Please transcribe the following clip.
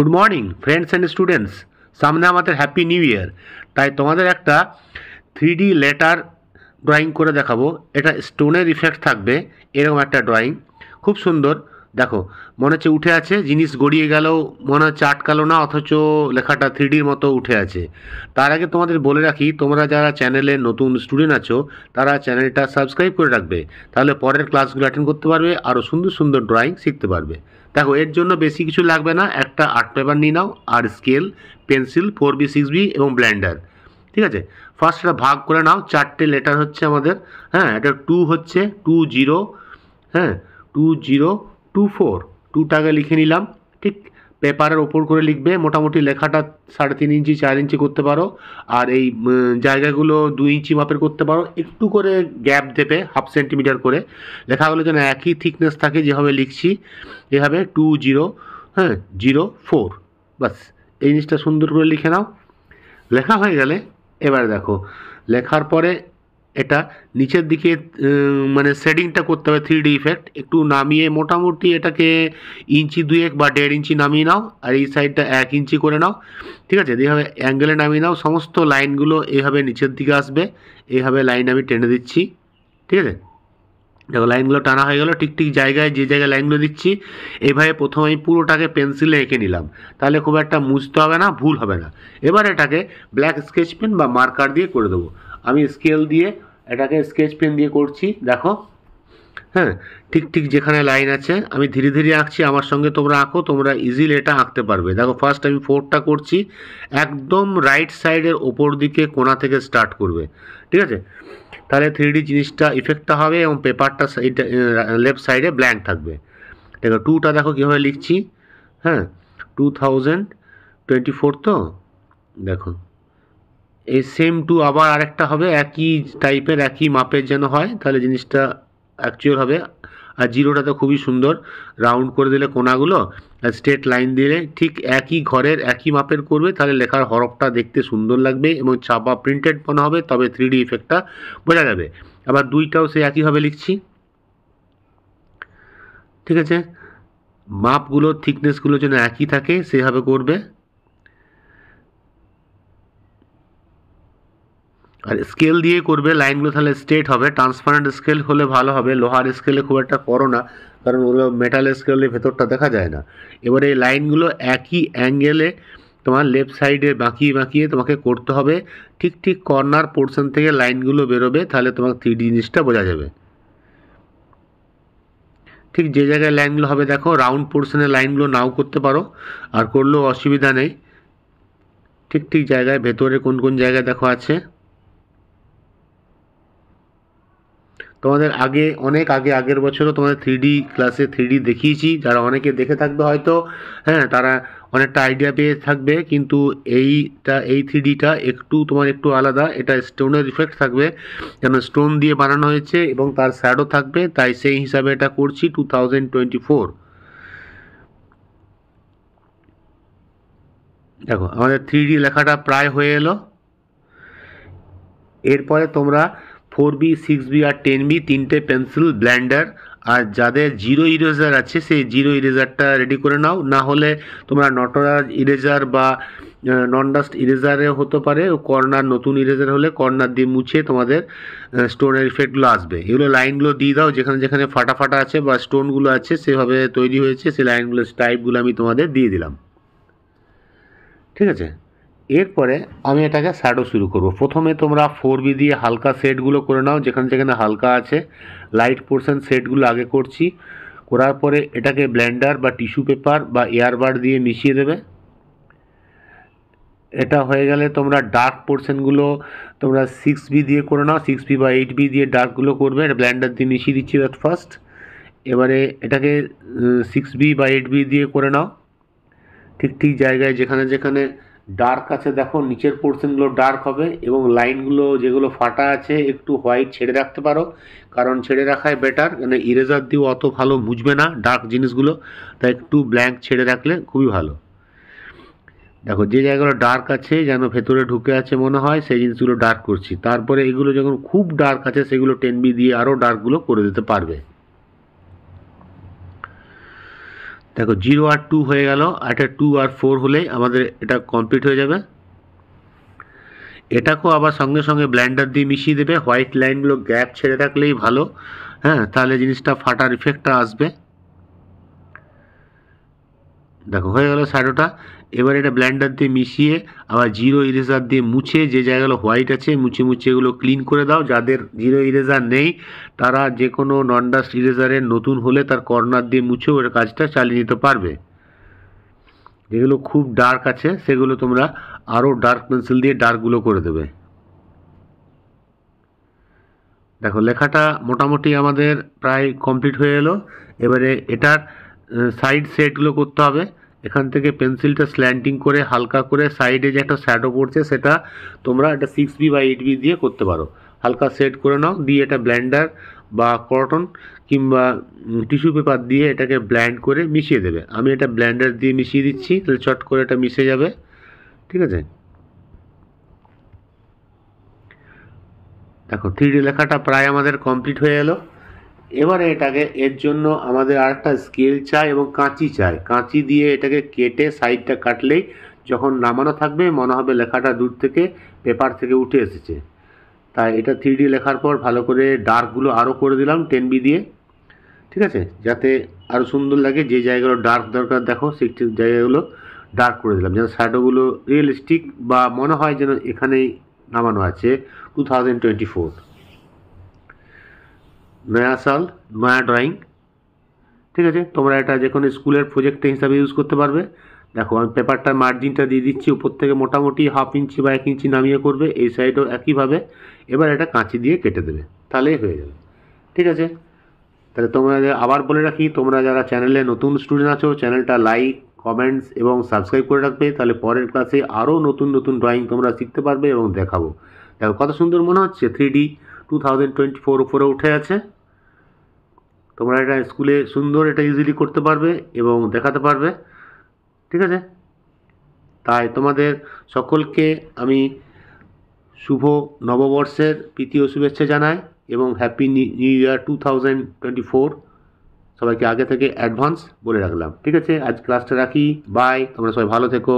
Good morning friends and students. সামনে আমাদের happy new year, তাই তোমাদের একটা 3D লেটার ড্রয়িং করে দেখাবো। এটা স্টোনের ইফেক্ট থাকবে, এরকম একটা ড্রয়িং, খুব সুন্দর। দেখো, মনে হচ্ছে উঠে আছে, জিনিস গড়িয়ে গেলেও মনে হচ্ছে আটকালো না, অথচ লেখাটা 3Dর মতো উঠে আছে। তার আগে তোমাদের বলে রাখি, তোমরা যারা চ্যানেলে নতুন স্টুডেন্ট আছো তারা চ্যানেলটা সাবস্ক্রাইব করে রাখবে, তাহলে পরের ক্লাসগুলো অ্যাটেন্ড করতে পারবে, আরও সুন্দর সুন্দর ড্রয়িং শিখতে পারবে। দেখো, এর জন্য বেশি কিছু লাগবে না, একটা আর্ট পেপার নিয়ে নাও, আর স্কেল, পেন্সিল 4B 6B এবং ব্লেন্ডার। ঠিক আছে, ফার্স্ট এটা ভাগ করে নাও। 4টে লেটার হচ্ছে আমাদের, হ্যাঁ, এটা 2 হচ্ছে 20, হ্যাঁ 2024, 2টাকে লিখে নিলাম। ঠিক পেপারের ওপর করে লিখবে, মোটামুটি লেখাটা 3.5 ইঞ্চি 4 ইঞ্চি করতে পারো, আর এই জায়গাগুলো 2 ইঞ্চি মাপের করতে পারো। একটু করে গ্যাপ দেবে, 1/2 সেন্টিমিটার করে। লেখাগুলো যেন একই থিকনেস থাকে, যেভাবে লিখছি এভাবে 2004, বাস এই জিনিসটা সুন্দর করে লিখে নাও। লেখা হয়ে গেলে এবার দেখো, লেখার পরে এটা নিচের দিকে মানে শেডিংটা করতে হবে, 3D ইফেক্ট একটু নামিয়ে, মোটামুটি এটাকে 1 ইঞ্চি 2 বা 1.5 ইঞ্চি নামিয়ে নাও, আর এই সাইডটা 1 ইঞ্চি করে নাও। ঠিক আছে, এইভাবে অ্যাঙ্গেলে নামিয়ে নাও। সমস্ত লাইনগুলো এইভাবে নিচের দিকে আসবে, এইভাবে লাইন আমি টেনে দিচ্ছি। ঠিক আছে, দেখো লাইনগুলো টানা হয়ে গেলো। ঠিক ঠিক জায়গায়, যে জায়গায় লাইনগুলো দিচ্ছি, এইভাবে প্রথমে আমি পুরোটাকে পেন্সিলে এঁকে নিলাম, তাহলে খুব একটা মুছতে হবে না, ভুল হবে না। এবার এটাকে ব্ল্যাক স্কেচ পেন বা মার্কার দিয়ে করে দেবো। আমি স্কেল দিয়ে এটাকে স্কেচ পেন দিয়ে করছি, দেখো। হ্যাঁ, ঠিক ঠিক যেখানে লাইন আছে আমি ধীরে ধীরে আঁকছি, আমার সঙ্গে তোমরা আঁকো, তোমরা ইজিলি এটা আঁকতে পারবে। দেখো, ফার্স্ট আমি 4টা করছি, একদম রাইট সাইডের ওপর দিকে কোণা থেকে স্টার্ট করবে। ঠিক আছে, তাহলে 3D জিনিসটা ইফেক্টটা হবে এবং পেপারটা সাইডে লেফট সাইডে ব্ল্যাঙ্ক থাকবে। দেখো 2টা দেখো কীভাবে লিখছি, হ্যাঁ 2024 তো। দেখো এই সেম 2 আবার আরেকটা হবে, একই টাইপের একই মাপের যেন হয়, তাহলে জিনিসটা অ্যাকচুয়াল হবে। আর 0টা তো খুবই সুন্দর, রাউন্ড করে দিলে কোণাগুলো, আর স্ট্রেট লাইন দিলে ঠিক একই ঘরের একই মাপের করবে, তাহলে লেখার হরফটা দেখতে সুন্দর লাগবে এবং ছাপা প্রিন্টেড মনে হবে, তবে 3D ইফেক্টটা বোঝা যাবে। আবার 2টাও সে একইভাবে লিখছি। ঠিক আছে, মাপগুলো থিকনেসগুলো যেন একই থাকে সেভাবে করবে। আর স্কেল দিয়ে করবে, লাইনগুলো তাহলে স্ট্রেট হবে। ট্রান্সপারেন্ট স্কেল হলে ভালো হবে, লোহার স্কেলে খুব একটা করো না, কারণ ওগুলো মেটাল স্কেলে ভেতরটা দেখা যায় না। এবারে এই লাইনগুলো একই অ্যাঙ্গেলে তোমার লেফট সাইডে বাঁকিয়ে বাঁকিয়ে তোমাকে করতে হবে। ঠিক ঠিক কর্নার পোর্শন থেকে লাইনগুলো বেরোবে, তাহলে তোমার 3D জিনিসটা বোঝা যাবে। ঠিক যে জায়গায় লাইনগুলো হবে, দেখো রাউন্ড পোর্শনের লাইনগুলো নাও করতে পারো, আর করলেও অসুবিধা নেই। ঠিক ঠিক জায়গায় ভেতরে কোন কোন জায়গায় দেখো আছে। তোমাদের আগে অনেক আগের বছরও তোমাদের 3D ক্লাসে 3D দেখিয়েছি, যারা অনেকে দেখে থাকবে হয়তো, হ্যাঁ তারা অনেকটা আইডিয়া পেয়ে থাকবে। কিন্তু এই 3Dটা একটু আলাদা, এটা স্টোনের ইফেক্ট থাকবে, যেন স্টোন দিয়ে বানানো হয়েছে এবং তার শ্যাডো থাকবে, তাই সেই হিসাবে এটা করছি 2024। দেখো আমাদের 3D লেখাটা প্রায় হয়ে এলো। এরপরে তোমরা 4B 6B আর 10B 3টে পেন্সিল, ব্লেন্ডার, আর যাদের 0 ইরেজার আছে সেই 0 ইরেজারটা রেডি করে নাও। না হলে তোমরা নটরাজ ইরেজার বা নন ডাস্ট ইরেজারে হতে পারে, কর্নার নতুন ইরেজার হলে কর্নার দিয়ে মুছে তোমাদের স্টোনের ইফেক্টগুলো আসবে। এগুলো লাইনগুলো দিয়ে দাও, যেখানে যেখানে ফাটা ফাটা আছে বা স্টোনগুলো আছে সেভাবে তৈরি হয়েছে, সেই লাইনগুলো টাইপগুলো আমি তোমাদের দিয়ে দিলাম। ঠিক আছে, এরপরে আমি এটাকে শ্যাডো শুরু করব। প্রথমে তোমরা 4B দিয়ে হালকা শেডগুলো করে নাও, যেখানে যেখানে হালকা আছে। লাইট পোর্শন শেডগুলো আগে করছি, করার পরে এটাকে ব্লেন্ডার বা টিস্যু পেপার বা এয়ারবাড দিয়ে মিশিয়ে দেবে। এটা হয়ে গেলে তোমরা ডার্ক পোর্শনগুলো তোমরা 6B দিয়ে করে নাও, 6B বা 8B দিয়ে ডার্কগুলো করবে। এটা ব্লেন্ডার দিয়ে মিশিয়ে দিচ্ছি ফার্স্ট। এবারে এটাকে 6B বা 8B দিয়ে করে নাও। ঠিক ঠিক জায়গায় যেখানে যেখানে ডার্ক আছে, দেখো নিচের পোর্শনগুলো ডার্ক হবে এবং লাইনগুলো যেগুলো ফাটা আছে একটু হোয়াইট ছেড়ে রাখতে পারো, কারণ ছেড়ে রাখাই বেটার, মানে ইরেজার দিয়েও অত ভালো মুছবে না ডার্ক জিনিসগুলো, তাই একটু ব্ল্যাঙ্ক ছেড়ে রাখলে খুবই ভালো। দেখো যে জায়গাগুলো ডার্ক আছে যেন ভেতরে ঢুকে আছে মনে হয়, সেই জিনিসগুলো ডার্ক করছি। তারপরে এগুলো যখন খুব ডার্ক আছে সেগুলো 10B দিয়ে আরও ডার্কগুলো করে দিতে পারবে। দেখো 0 আর 2 হয়ে গেল, আর এটা 2 আর 4 হলেই আমাদের এটা কমপ্লিট হয়ে যাবে। এটাকেও আবার সঙ্গে সঙ্গে ব্লেন্ডার দিয়ে মিশিয়ে দেবে। হোয়াইট লাইনগুলো গ্যাপ ছেড়ে রাখলেই ভালো, হ্যাঁ, তাহলে জিনিসটা ফাটার ইফেক্টটা আসবে। দেখো হয়ে গেল শ্যাডোটা। এবার এটা ব্লেন্ডার দিয়ে মিশিয়ে আবার জিরো ইরেজার দিয়ে মুছে, যে জায়গাগুলো হোয়াইট আছে মুছে মুছে এগুলো ক্লিন করে দাও। যাদের জিরো ইরেজার নেই তারা যে কোনো নন ডাস্ট ইরেজারের নতুন হলে তার কর্নার দিয়ে মুছেও এর কাজটা চালিয়ে নিতে পারবে। যেগুলো খুব ডার্ক আছে সেগুলো তোমরা আরও ডার্ক পেন্সিল দিয়ে ডার্কগুলো করে দেবে। দেখো লেখাটা মোটামুটি আমাদের প্রায় কমপ্লিট হয়ে এলো। এবারে এটার সাইড সেটগুলো করতে হবে। এখান থেকে পেন্সিলটা স্ল্যান্টিং করে হালকা করে সাইডে যে একটা শ্যাডো পড়ছে সেটা তোমরা এটা 6B বা 8B দিয়ে করতে পারো। হালকা সেট করে নাও, দিয়ে এটা ব্লেন্ডার বা কটন কিংবা টিস্যু পেপার দিয়ে এটাকে ব্লেন্ড করে মিশিয়ে দেবে। আমি এটা ব্লেন্ডার দিয়ে মিশিয়ে দিচ্ছি, তাহলে চট করে এটা মিশে যাবে। ঠিক আছে, দেখো 3D লেখাটা প্রায় আমাদের কমপ্লিট হয়ে এলো। এবারে এটাকে এর জন্য আমাদের আরেকটা স্কেল চাই এবং কাঁচি চাই। কাঁচি দিয়ে এটাকে কেটে সাইডটা কাটলেই যখন নামানো থাকবে মনে হবে লেখাটা দূর থেকে পেপার থেকে উঠে এসেছে। তাই এটা 3D লেখার পর ভালো করে ডার্কগুলো আরও করে দিলাম 10B দিয়ে। ঠিক আছে, যাতে আরও সুন্দর লাগে। যে জায়গাগুলো ডার্ক দরকার দেখো সেই জায়গাগুলো ডার্ক করে দিলাম, যেন শ্যাডোগুলো রিয়েলিস্টিক বা মনে হয় যেন এখানেই নামানো আছে। 2024 নয়া সাল নয়া ড্রয়িং। ঠিক আছে, তোমরা এটা যে কোনো স্কুলের প্রজেক্ট হিসাবে ইউজ করতে পারবে। দেখো আমি পেপারটার মার্জিনটা দিয়ে দিচ্ছি, উপর থেকে মোটামুটি 1/2 ইঞ্চি বা 1 ইঞ্চি নামিয়ে করবে, এই সাইডও একইভাবে। এবার এটা কাঁচি দিয়ে কেটে দেবে, তাহলেই হয়ে যাবে। ঠিক আছে, তাহলে তোমরা আবার বলে রাখি, তোমরা যারা চ্যানেলে নতুন স্টুডেন্ট আছো চ্যানেলটা লাইক, কমেন্টস এবং সাবস্ক্রাইব করে রাখবে, তাহলে পরের ক্লাসে আরও নতুন নতুন ড্রয়িং তোমরা শিখতে পারবে এবং দেখাবো। দেখো কত সুন্দর মনে হচ্ছে, 3D 2024 উপরে উঠে আছে। তোমরা এটা স্কুলে সুন্দর এটা ইজিলি করতে পারবে এবং দেখাতে পারবে। ঠিক আছে, তাই তোমাদের সকলকে আমি শুভ নববর্ষের প্রীতি ও শুভেচ্ছা জানাই এবং হ্যাপি নিউ ইয়ার 2024 সবাইকে আগে থেকে অ্যাডভান্স বলে রাখলাম। ঠিক আছে, আজ ক্লাসটা রাখি, বাই, তোমরা সবাই ভালো থেকো।